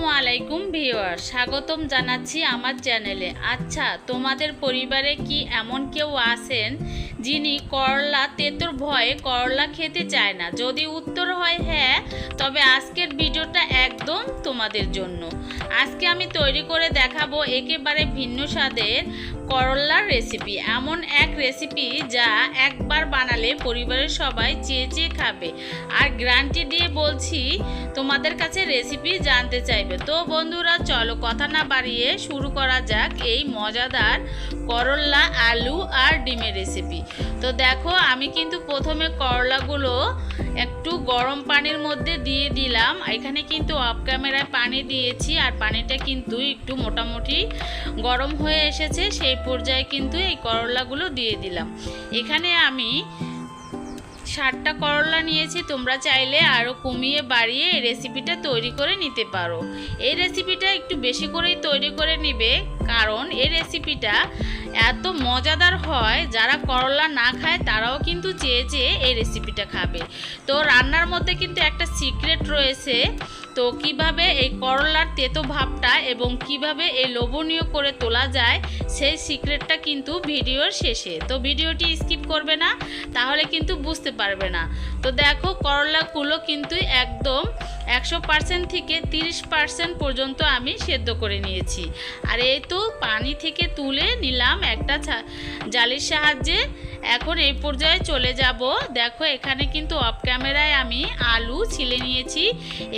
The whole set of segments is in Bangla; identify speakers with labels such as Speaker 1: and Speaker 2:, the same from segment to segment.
Speaker 1: আসসালামু আলাইকুম ভিউয়ার, স্বাগতম জানাচ্ছি আমার চ্যানেলে। আচ্ছা, তোমাদের পরিবারে কি এমন কেউ আছেন যিনি করলা তেঁতুর ভয়ে করলা খেতে চায় না? যদি উত্তর হয় হ্যাঁ, তবে আজকের ভিডিওটা একদম তোমাদের জন্য। আজকে আমি তৈরি করে দেখাবো একেবারে ভিন্ন স্বাদের করলার রেসিপি। এমন এক রেসিপি যা একবার বানালে পরিবারের সবাই চেয়ে চেয়ে খাবে, আর গ্যারান্টি দিয়ে বলছি তোমাদের কাছে রেসিপি জানতে চাইবে। তো বন্ধুরা, চলো কথা না বাড়িয়ে শুরু করা যাক এই মজাদার করলা, আলু আর ডিমের রেসিপি। তো দেখো, আমি কিন্তু প্রথমে করলাগুলো একটু গরম পানির মধ্যে দিয়ে দিলাম। এখানে কিন্তু অফ ক্যামেরায় পানি দিয়েছি, আর পানিটা কিন্তু একটু মোটামুটি গরম হয়ে এসেছে। সেই পর্যায়ে কিন্তু এই করলাগুলো দিয়ে দিলাম। এখানে আমি 60টা করলা নিয়েছি। তোমরা চাইলে আরও কমিয়ে বাড়িয়ে এই রেসিপিটা তৈরি করে নিতে পারো। এই রেসিপিটা একটু বেশি করেই তৈরি করে নিবে, কারণ এই রেসিপিটা এত মজাদার হয়, যারা করলা না খায় তারাও কিন্তু চেয়ে চেয়ে এই রেসিপিটা খাবে। তো রান্নার মধ্যে কিন্তু একটা সিক্রেট রয়েছে। তো কিভাবে এই করলার তেতো ভাবটা এবং কিভাবে এই লোভনীয় করে তোলা যায়, সেই সিক্রেটটা কিন্তু ভিডিওর শেষে। তো ভিডিওটি স্কিপ করবে না, তাহলে কিন্তু বুঝতে পারবে না। তো দেখো, করলাগুলো কিন্তু একদম 100% থেকে 30% পর্যন্ত আমি সেদ্ধ করে নিয়েছি। আর এই তো পানি থেকে তুলে নিলাম একটা জালির সাহায্যে। এখন এই পর্যায়ে চলে যাব। দেখো, এখানে কিন্তু অফ ক্যামেরায় আমি আলু ছিলে নিয়েছি।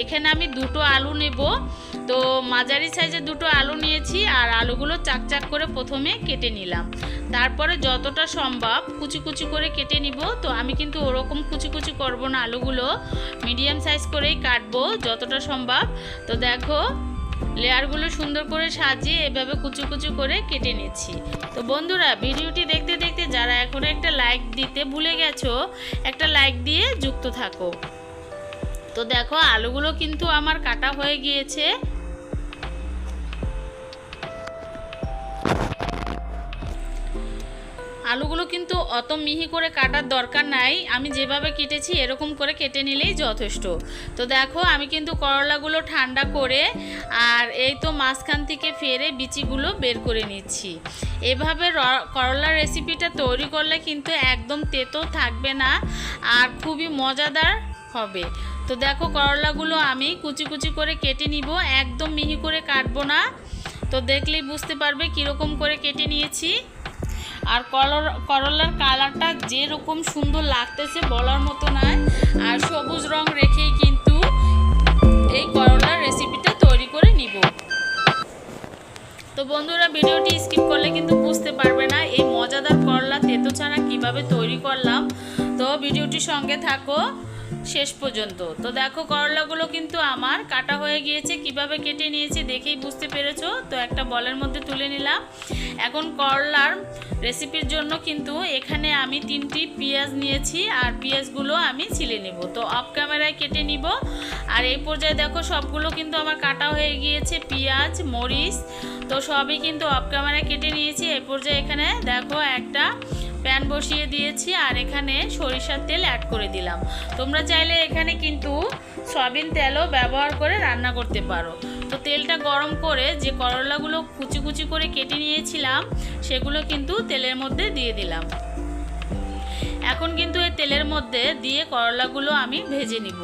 Speaker 1: এখানে আমি 2টো আলু নেব। তো মাঝারি সাইজের 2টো আলু নিয়েছি, আর আলুগুলো চাকচাক করে প্রথমে কেটে নিলাম। তারপরে যতটা সম্ভব কুচি কুচি করে কেটে নিব। তো আমি কিন্তু ওরকম কুচি কুচি করব না, আলুগুলো মিডিয়াম সাইজ করেই কাটবো যতটা সম্ভব। তো দেখো, লেয়ারগুলো সুন্দর করে সাজিয়ে এভাবে কুচি কুচি করে কেটে নিচ্ছি। তো বন্ধুরা, ভিডিওটি দেখতে দেখতে যারা এখনো একটা লাইক দিতে ভুলে গেছো, একটা লাইক দিয়ে যুক্ত থাকো। তো দেখো, আলুগুলো কিন্তু আমার কাটা হয়ে গিয়েছে। আলুগুলো কিন্তু অত মিহি করে কাটার দরকার নাই, আমি যেভাবে কেটেছি এরকম করে কেটে নিলেই যথেষ্ট। তো দেখো, আমি কিন্তু করলাগুলো ঠান্ডা করে আর এই তো মাঝখান থেকে ফেরে বিচিগুলো বের করে নিচ্ছি। এভাবে করলার রেসিপিটা তৈরি করলে কিন্তু একদম তেতো থাকবে না, আর খুবই মজাদার হবে। তো দেখো, করলাগুলো আমি কুচি কুচি করে কেটে নিব, একদম মিহি করে কাটবো না। তো দেখলেই বুঝতে পারবে কীরকম করে কেটে নিয়েছি। আর করলার কালারটা যেরকম সুন্দর লাগতেছে বলার মতো নয়। আর সবুজ রং রেখেই কিন্তু এই করলার রেসিপিটা তৈরি করে নিব। তো বন্ধুরা, ভিডিওটি স্কিপ করলে কিন্তু বুঝতে পারবে না এই মজাদার করলা তেতো ছাড়া কিভাবে তৈরি করলাম। তো ভিডিওটির সঙ্গে থাকো শেষ পর্যন্ত। তো দেখো, করলাগুলো কিন্তু আমার কাটা হয়ে গিয়েছে। কিভাবে কেটে নিয়েছি দেখেই বুঝতে পেরেছো। তো একটা বলের মধ্যে তুলে নিলাম। এখন করলার রেসিপির জন্য কিন্তু এখানে আমি 3টি পেঁয়াজ নিয়েছি, আর পেঁয়াজগুলো আমি ছিলে নেব। তো অফ ক্যামেরায় কেটে নিব। আর এই পর্যায়ে দেখো, সবগুলো কিন্তু আমার কাটা হয়ে গিয়েছে। পেঁয়াজ, মরিচ তো সবই কিন্তু অফ ক্যামেরায় কেটে নিয়েছি। এই পর্যায়ে এখানে দেখো একটা প্যান বসিয়ে দিয়েছি, আর এখানে সরিষার তেল অ্যাড করে দিলাম। তোমরা চাইলে এখানে কিন্তু সয়াবিন তেলও ব্যবহার করে রান্না করতে পারো। তো তেলটা গরম করে যে করলাগুলো কুচি কুচি করে কেটে নিয়েছিলাম সেগুলো কিন্তু তেলের মধ্যে দিয়ে দিলাম। এখন কিন্তু এই তেলের মধ্যে দিয়ে করলাগুলো আমি ভেজে নিব।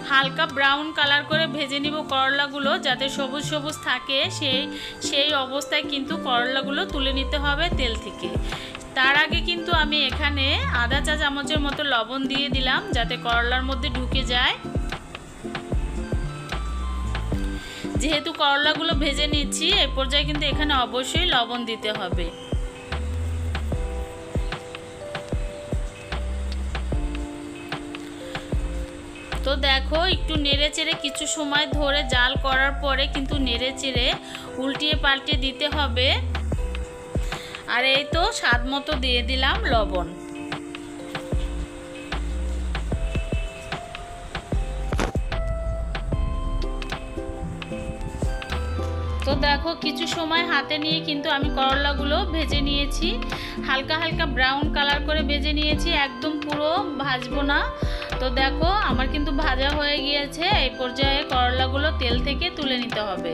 Speaker 1: হালকা ব্রাউন কালার করে ভেজে নিব করলাগুলো, যাতে সবুজ সবুজ থাকে। সেই অবস্থায় কিন্তু করলাগুলো তুলে নিতে হবে তেল থেকে। তার আগে কিন্তু আমি এখানে আধা চা চামচের মতো লবণ দিয়ে দিলাম, যাতে করলার মধ্যে ঢুকে যায়। যেহেতু করলাগুলো ভেজে নিচ্ছি, এই পর্যায়ে কিন্তু এখানে অবশ্যই লবণ দিতে হবে। তো দেখো, একটু নেড়ে চেড়ে কিছু সময় ধরে জাল করার পরে কিন্তু নেড়ে চেড়ে উল্টিয়ে পাল্টে দিতে হবে। আর এই তো স্বাদ মতো দিয়ে দিলাম লবণ। তো দেখো কিছু সময় হাতে নিয়ে কিন্তু আমি করলাগুলো ভেজে নিয়েছি, হালকা হালকা ব্রাউন কালার করে ভেজে নিয়েছি, একদম পুরো ভাজবো না। তো দেখো আমার কিন্তু ভাজা হয়ে গিয়েছে। এই পর্যায়ে করলাগুলো তেল থেকে তুলে নিতে হবে।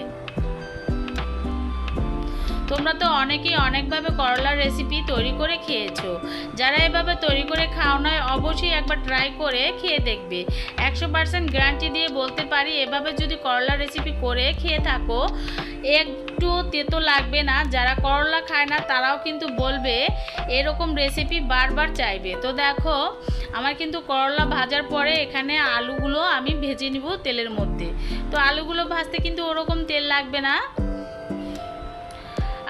Speaker 1: তোমরা তো অনেকেই অনেকভাবে করলার রেসিপি তৈরি করে খেয়েছো, যারা এভাবে তৈরি করে খাও না অবশ্যই একবার ট্রাই করে খেয়ে দেখবে। 100% গ্যারান্টি দিয়ে বলতে পারি এভাবে যদি করলার রেসিপি করে খেয়ে থাকো একটু তেতো লাগবে না। যারা করলা খায় না তারাও কিন্তু বলবে এরকম রেসিপি বারবার চাইবে। তো দেখো আমার কিন্তু করলা ভাজার পরে এখানে আলুগুলো আমি ভেজে নিব তেলের মধ্যে। তো আলুগুলো ভাজতে কিন্তু ওরকম তেল লাগবে না।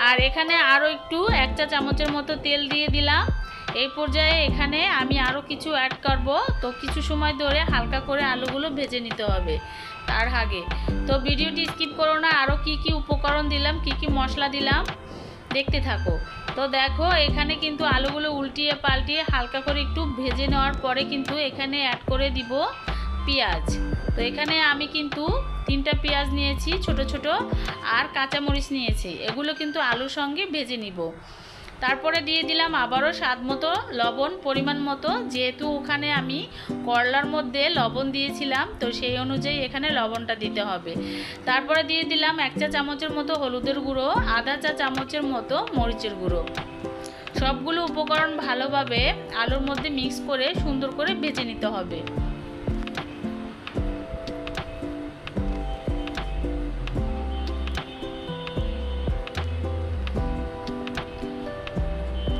Speaker 1: আর এখানে আরও একটু 1 চা চামচের মতো তেল দিয়ে দিলাম। এই পর্যায়ে এখানে আমি আরও কিছু অ্যাড করব। তো কিছু সময় ধরে হালকা করে আলুগুলো ভেজে নিতে হবে তার আগে। তো ভিডিওটি স্কিপ করো না, আরও কি কি উপকরণ দিলাম, কি কি মশলা দিলাম দেখতে থাকো। তো দেখো এখানে কিন্তু আলুগুলো উল্টিয়ে পাল্টিয়ে হালকা করে একটু ভেজে নেওয়ার পরে কিন্তু এখানে অ্যাড করে দিব পেঁয়াজ। তো এখানে আমি কিন্তু 3টা পেঁয়াজ নিয়েছি ছোট ছোট, আর কাঁচামরিচ নিয়েছি, এগুলো কিন্তু আলুর সঙ্গে ভেজে নিব। তারপরে দিয়ে দিলাম আবারও স্বাদ মতো লবণ পরিমাণ মতো, যেহেতু ওখানে আমি করলার মধ্যে লবণ দিয়েছিলাম তো সেই অনুযায়ী এখানে লবণটা দিতে হবে। তারপরে দিয়ে দিলাম 1 চা চামচের মতো হলুদের গুঁড়ো, আধা চা চামচের মতো মরিচের গুঁড়ো। সবগুলো উপকরণ ভালোভাবে আলুর মধ্যে মিক্স করে সুন্দর করে ভেজে নিতে হবে।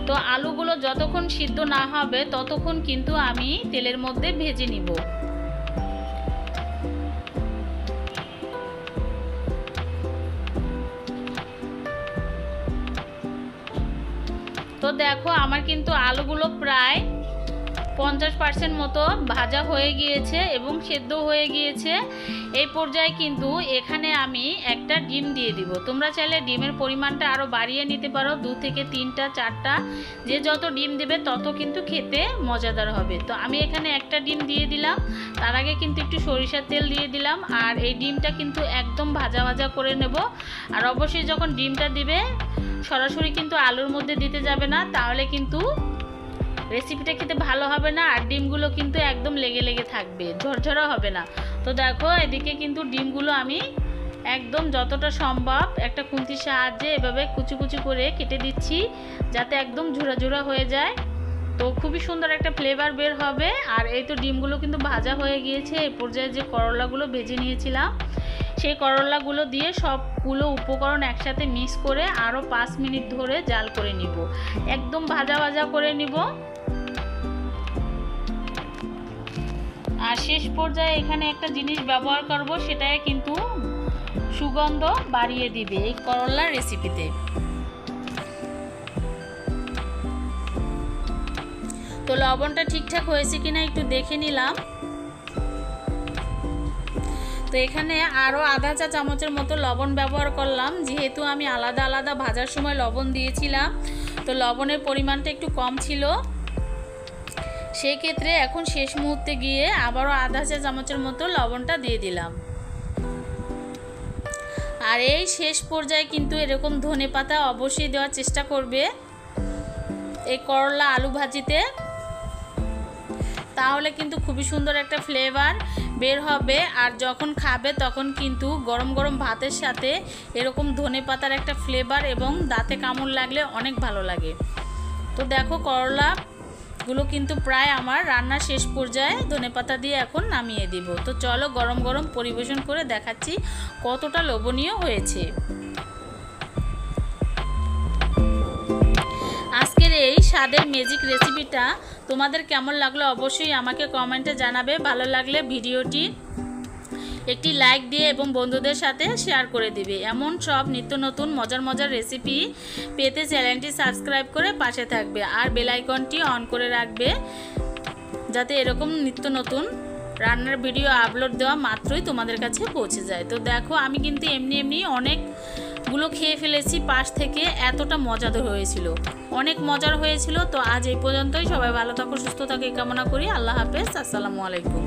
Speaker 1: তো আলুগুলো যতক্ষণ সিদ্ধ না হবে ততক্ষণ কিন্তু আমি তেলের মধ্যে ভেজে নিব। তো দেখো আমার কিন্তু আলুগুলো প্রায় 50% মতো ভাজা হয়ে গিয়েছে এবং সেদ্ধ হয়ে গিয়েছে। এই পর্যায়ে কিন্তু এখানে আমি একটা ডিম দিয়ে দিব। তোমরা চাইলে ডিমের পরিমাণটা আরও বাড়িয়ে নিতে পারো, 2 থেকে 3টা 4টা, যে যত ডিম দেবে তত কিন্তু খেতে মজাদার হবে। তো আমি এখানে একটা ডিম দিয়ে দিলাম। তার আগে কিন্তু একটু সরিষার তেল দিয়ে দিলাম। আর এই ডিমটা কিন্তু একদম ভাজা ভাজা করে নেব। আর অবশ্যই যখন ডিমটা দিবে সরাসরি কিন্তু আলুর মধ্যে দিতে যাবে না, তাহলে কিন্তু রেসিপিটা খেতে ভালো হবে না। আর ডিমগুলো কিন্তু একদম লেগে লেগে থাকবে, ঝরঝরা হবে না। তো দেখো এদিকে কিন্তু ডিমগুলো আমি একদম যতটা সম্ভব একটা খুন্তির সাহায্যে এভাবে কুচি কুচি করে কেটে দিচ্ছি, যাতে একদম ঝুরা ঝুরা হয়ে যায়। তো খুবই সুন্দর একটা ফ্লেভার বের হবে। আর এই তো ডিমগুলো কিন্তু ভাজা হয়ে গিয়েছে। এই পর্যায়ে যে করলাগুলো ভেজে নিয়েছিলাম সেই করলাগুলো দিয়ে সবগুলো উপকরণ একসাথে মিক্স করে আরও 5 মিনিট ধরে জাল করে নিব, একদম ভাজা ভাজা করে নিব। আর শেষ পর্যায়ে এখানে একটা জিনিস ব্যবহার করব, সেটাই কিন্তু সুগন্ধ বাড়িয়ে দিবে এই করলার রেসিপিতে। তো লবণটা ঠিকঠাক হয়েছে কিনা একটু দেখে নিলাম। তো এখানে আরও আধা চা চামচের মতো লবণ ব্যবহার করলাম, যেহেতু আমি আলাদা আলাদা ভাজার সময় লবণ দিয়েছিলাম তো লবণের পরিমাণটা একটু কম ছিল। সেই ক্ষেত্রে এখন শেষ মুহূর্তে গিয়ে আবারও আধা চা চামচের মতো লবণটা দিয়ে দিলাম। আর এই শেষ পর্যায়ে কিন্তু এরকম ধনেপাতা অবশ্যই দেওয়ার চেষ্টা করবে এই করলা আলু ভাজিতে, তাহলে কিন্তু খুবই সুন্দর একটা ফ্লেভার বের হবে। আর যখন খাবে তখন কিন্তু গরম গরম ভাতের সাথে এরকম ধনেপাতার একটা ফ্লেভার এবং দাঁতে কামড় লাগলে অনেক ভালো লাগে। তো দেখো করলাগুলো কিন্তু প্রায় আমার রান্নার শেষ পর্যায়ে, ধনেপাতা দিয়ে এখন নামিয়ে দিব। তো চলো গরম গরম পরিবেশন করে দেখাচ্ছি কতটা লোভনীয় হয়েছে। আজকের এই স্বাদের ম্যাজিক রেসিপিটা তোমাদের কেমন লাগলো অবশ্যই আমাকে কমেন্টে জানাবে। ভালো লাগলে ভিডিওটি একটি লাইক দিয়ে এবং বন্ধুদের সাথে শেয়ার করে দিবে। এমন সব নিত্য নতুন মজার মজার রেসিপি পেতে চ্যানেলটি সাবস্ক্রাইব করে পাশে থাকবে আর বেল আইকনটি অন করে রাখবে, যাতে এরকম নিত্য নতুন রান্নার ভিডিও আপলোড দেওয়া মাত্রই তোমাদের কাছে পৌঁছে যায়। তো দেখো আমি কিন্তু এমনি এমনি অনেকগুলো খেয়ে ফেলেছি পাশ থেকে, এতটা মজাদার হয়েছিল, অনেক মজার হয়েছিল। তো আজ এই পর্যন্তই। সবাই ভালো থাকো, সুস্থ থাকো এই কামনা করি। আল্লাহ হাফেজ, আসসালামু আলাইকুম।